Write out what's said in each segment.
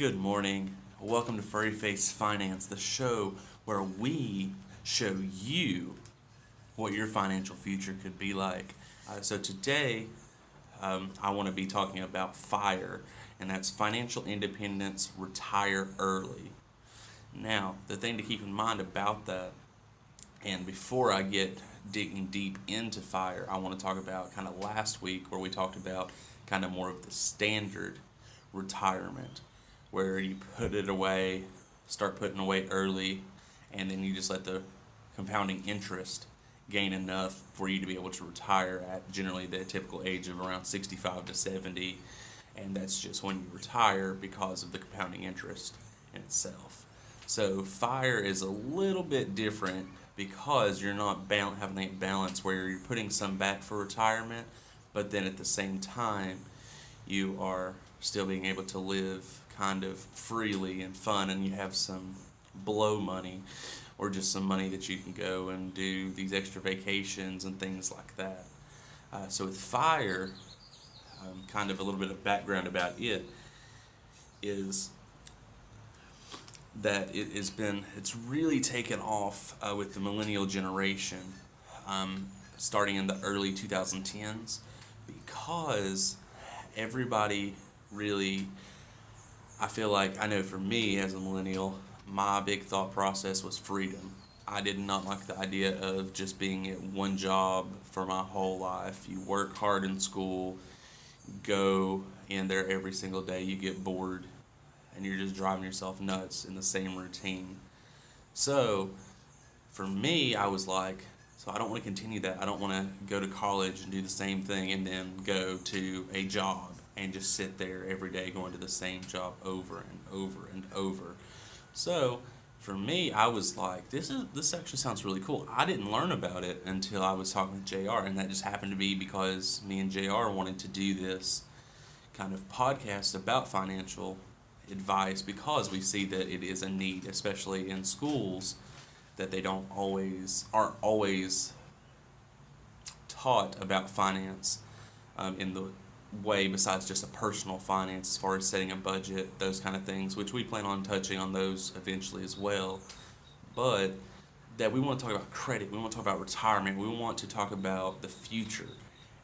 Good morning. Welcome to Furry Face Finance, the show where we show you what your financial future could be like. So today, I want to be talking about FIRE, and that's financial independence, retire early. Now, the thing to keep in mind about that, and before I get digging deep into FIRE, I want to talk about kind of last week where we talked about kind of more of the standard retirement, where you put it away, start putting away early, and then you just let the compounding interest gain enough for you to be able to retire at generally the typical age of around 65 to 70. And that's just when you retire because of the compounding interest in itself. So FIRE is a little bit different because you're not having that balance where you're putting some back for retirement, but then at the same time, you are still being able to live kind of freely and fun, and you have some blow money or just some money that you can go and do these extra vacations and things like that. So with FIRE, kind of a little bit of background about it is that it's really taken off with the millennial generation, starting in the early 2010s, because everybody really, I feel like, I know for me as a millennial, my big thought process was freedom. I did not like the idea of just being at one job for my whole life. You work hard in school, go in there every single day, you get bored, and you're just driving yourself nuts in the same routine. So, for me, I was like, so I don't want to continue that. I don't want to go to college and do the same thing and then go to a job and just sit there every day going to the same job over and over and over. So, for me, I was like, this actually sounds really cool. I didn't learn about it until I was talking with JR, and that just happened to be because me and JR wanted to do this kind of podcast about financial advice because we see that it is a need, especially in schools, that they aren't always taught about finance in the way besides just a personal finance as far as setting a budget, those kind of things, which we plan on touching on those eventually as well. But that we want to talk about credit, we want to talk about retirement, we want to talk about the future.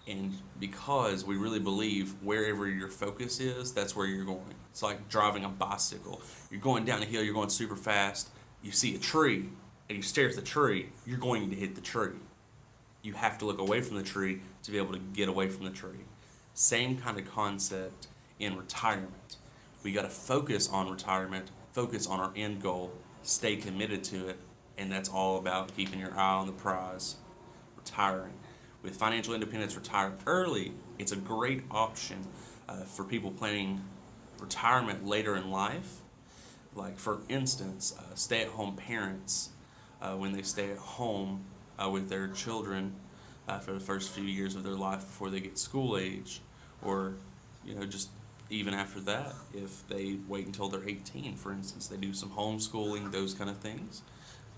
And because we really believe wherever your focus is, that's where you're going. It's like driving a bicycle. You're going down a hill, you're going super fast, you see a tree, and you stare at the tree, you're going to hit the tree. You have to look away from the tree to be able to get away from the tree. Same kind of concept in retirement. We got to focus on retirement, focus on our end goal, stay committed to it, and that's all about keeping your eye on the prize, retiring. With financial independence, retire early. It's a great option for people planning retirement later in life. Like, for instance, stay-at-home parents, when they stay at home with their children for the first few years of their life before they get school age, or just even after that, if they wait until they're 18, for instance, they do some homeschooling, those kind of things,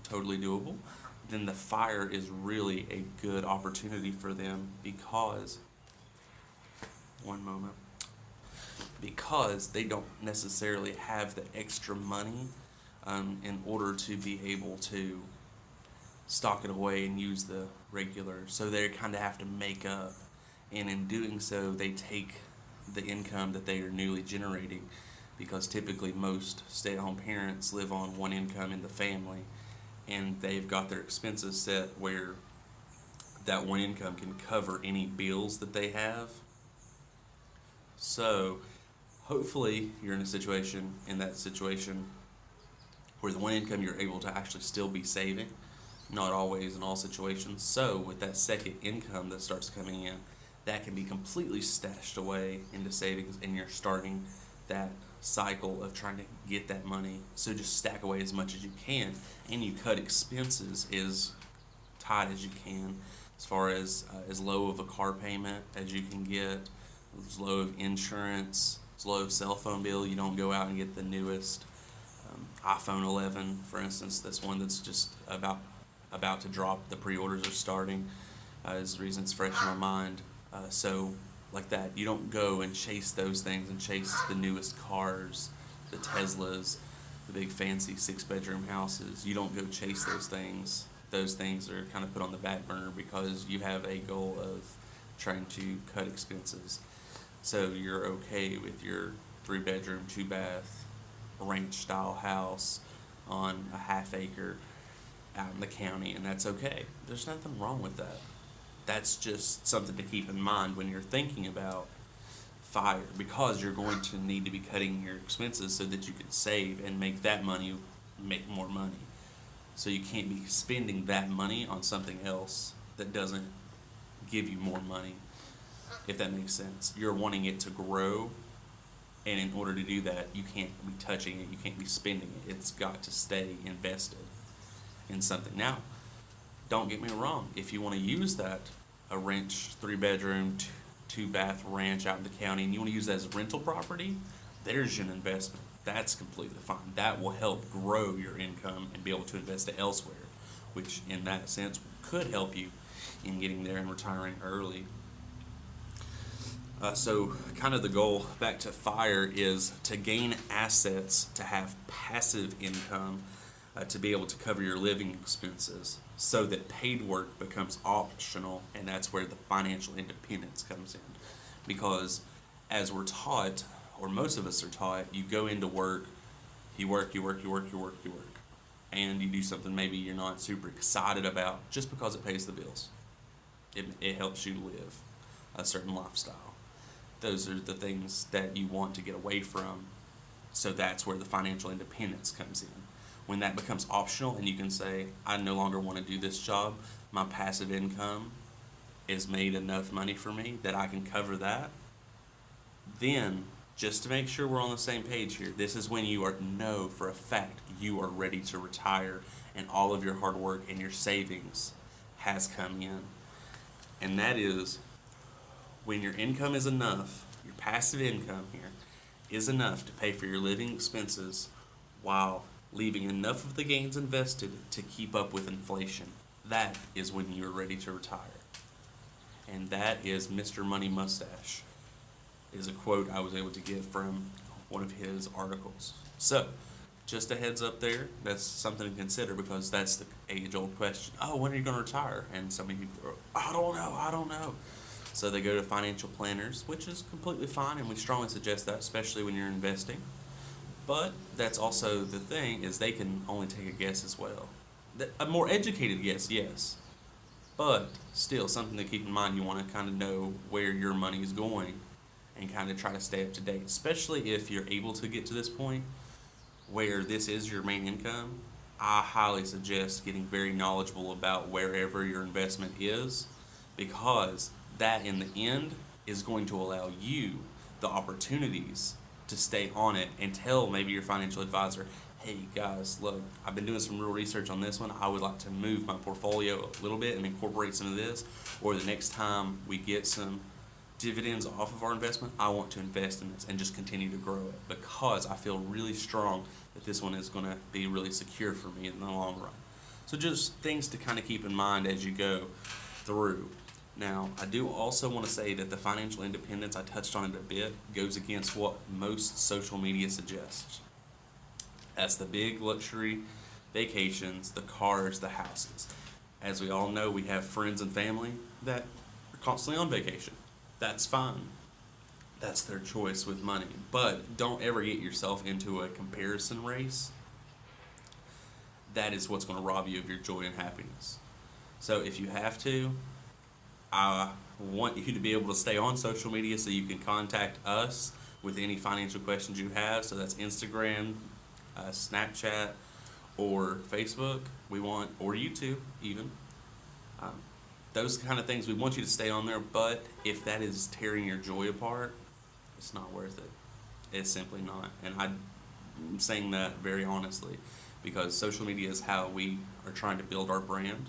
totally doable. Then the FIRE is really a good opportunity for them because, one moment, because they don't necessarily have the extra money in order to be able to stock it away and use the regular. So they kind of have to make up, and in doing so, they take the income that they are newly generating, because typically most stay-at-home parents live on one income in the family, and they've got their expenses set where that one income can cover any bills that they have. So hopefully you're in that situation where the one income you're able to actually still be saving, not always in all situations. So with that second income that starts coming in, that can be completely stashed away into savings, and you're starting that cycle of trying to get that money. So just stack away as much as you can, and you cut expenses as tight as you can, as far as low of a car payment as you can get, as low of insurance, as low of cell phone bill. You don't go out and get the newest iPhone 11, for instance. That's one that's just about to drop. The pre-orders are starting. Is the reason it's fresh in my mind. So like that, you don't go and chase those things and chase the newest cars the Teslas, the big fancy 6 bedroom houses. You don't go chase those things. Those things are kind of put on the back burner because you have a goal of trying to cut expenses. So you're okay with your 3 bedroom, 2 bath, ranch style house on a half acre out in the county, and that's okay. There's nothing wrong with that. That's just something to keep in mind when you're thinking about fire, because you're going to need to be cutting your expenses so that you can save and make that money make more money. So you can't be spending that money on something else that doesn't give you more money, if that makes sense. You're wanting it to grow, and in order to do that, you can't be touching it, you can't be spending it. It's got to stay invested in something. Now, don't get me wrong, if you want to use that, a ranch, 3 bedroom, 2 bath ranch out in the county, and you want to use that as rental property, there's an investment. That's completely fine. That will help grow your income and be able to invest it elsewhere, which in that sense could help you in getting there and retiring early. So kind of the goal back to fire is to gain assets, to have passive income, to be able to cover your living expenses, so that paid work becomes optional, and that's where the financial independence comes in. Because as we're taught, or most of us are taught, you go into work, you work, and you do something maybe you're not super excited about just because it pays the bills. It helps you live a certain lifestyle. Those are the things that you want to get away from, so that's where the financial independence comes in. When that becomes optional and you can say, I no longer want to do this job, my passive income is made enough money for me that I can cover that, then just to make sure we're on the same page here, this is when you know for a fact you are ready to retire and all of your hard work and your savings has come in. And that is when your income is enough, your passive income here is enough to pay for your living expenses while leaving enough of the gains invested to keep up with inflation. That is when you're ready to retire. And that is Mr. Money Mustache, is a quote I was able to get from one of his articles. So, just a heads up there, that's something to consider, because that's the age-old question. Oh, when are you going to retire? And so many people are, I don't know. So they go to financial planners, which is completely fine, and we strongly suggest that, especially when you're investing. But that's also the thing, is they can only take a guess as well. A more educated guess, yes. But still, something to keep in mind, you want to kind of know where your money is going and kind of try to stay up to date, especially if you're able to get to this point where this is your main income. I highly suggest getting very knowledgeable about wherever your investment is, because that in the end is going to allow you the opportunities to stay on it and tell maybe your financial advisor, hey guys, look, I've been doing some real research on this one. I would like to move my portfolio a little bit and incorporate some of this, or the next time we get some dividends off of our investment, I want to invest in this and just continue to grow it, because I feel really strong that this one is going to be really secure for me in the long run. So just things to kind of keep in mind as you go through. Now, I do also want to say that the financial independence, I touched on it a bit, goes against what most social media suggests. That's the big luxury vacations, the cars, the houses. As we all know, we have friends and family that are constantly on vacation. That's fine. That's their choice with money. But don't ever get yourself into a comparison race. That is what's going to rob you of your joy and happiness. So if you have to, I want you to be able to stay on social media so you can contact us with any financial questions you have. So that's Instagram, Snapchat, or Facebook. Or YouTube even. Those kind of things, we want you to stay on there. But if that is tearing your joy apart, it's not worth it. It's simply not. And I'm saying that very honestly, because social media is how we are trying to build our brand.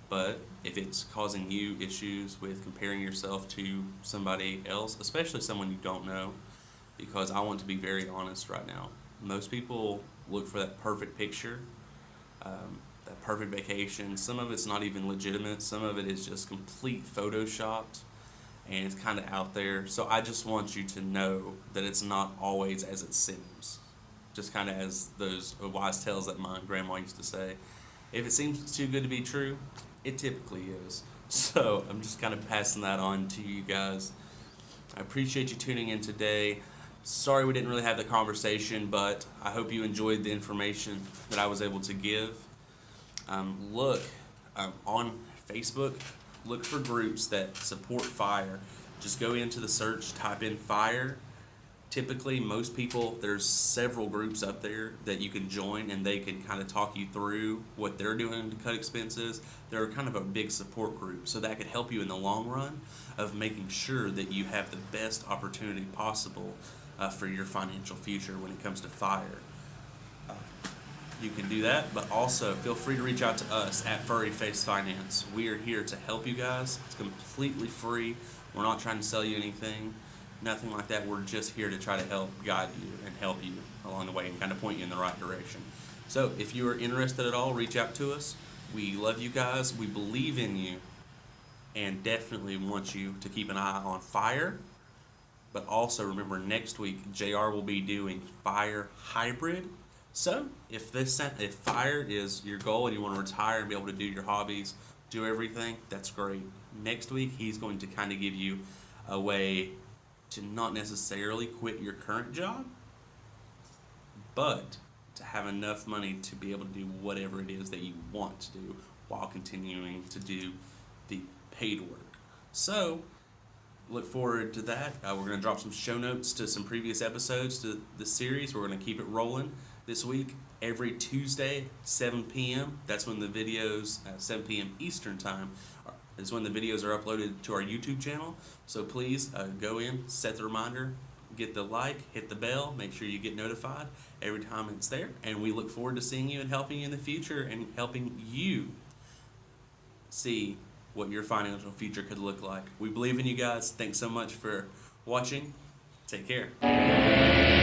But if it's causing you issues with comparing yourself to somebody else, especially someone you don't know, because I want to be very honest right now, most people look for that perfect picture, that perfect vacation. Some of it's not even legitimate. Some of it is just complete photoshopped, and it's kind of out there. So I just want you to know that it's not always as it seems. just kind of as those wise tales that my grandma used to say. If it seems too good to be true, it typically is. So I'm just kind of passing that on to you guys. I appreciate you tuning in today. Sorry we didn't really have the conversation, but I hope you enjoyed the information that I was able to give. Look on Facebook, look for groups that support fire. Just go into the search, type in fire. Typically, most people, there's several groups up there that you can join, and they can kind of talk you through what they're doing to cut expenses. They're kind of a big support group, so that could help you in the long run of making sure that you have the best opportunity possible for your financial future when it comes to fire. You can do that, but also feel free to reach out to us at Furry Face Finance. We are here to help you guys. It's completely free. We're not trying to sell you anything, nothing like that. We're just here to try to help guide you and help you along the way and kind of point you in the right direction. So if you are interested at all, reach out to us. We love you guys. We believe in you and definitely want you to keep an eye on fire. But also remember, next week, JR will be doing Fire Hybrid. So if fire is your goal and you want to retire and be able to do your hobbies, do everything, that's great. Next week, he's going to kind of give you a way to not necessarily quit your current job, but to have enough money to be able to do whatever it is that you want to do while continuing to do the paid work. So look forward to that. We're going to drop some show notes to some previous episodes to the series. We're going to keep it rolling this week. Every Tuesday, 7 p.m. That's when the videos, 7 p.m. Eastern Time, is when the videos are uploaded to our YouTube channel. So please go in, set the reminder, get the like, hit the bell, make sure you get notified every time it's there. And we look forward to seeing you and helping you in the future and helping you see what your financial future could look like. We believe in you guys. Thanks so much for watching. Take care.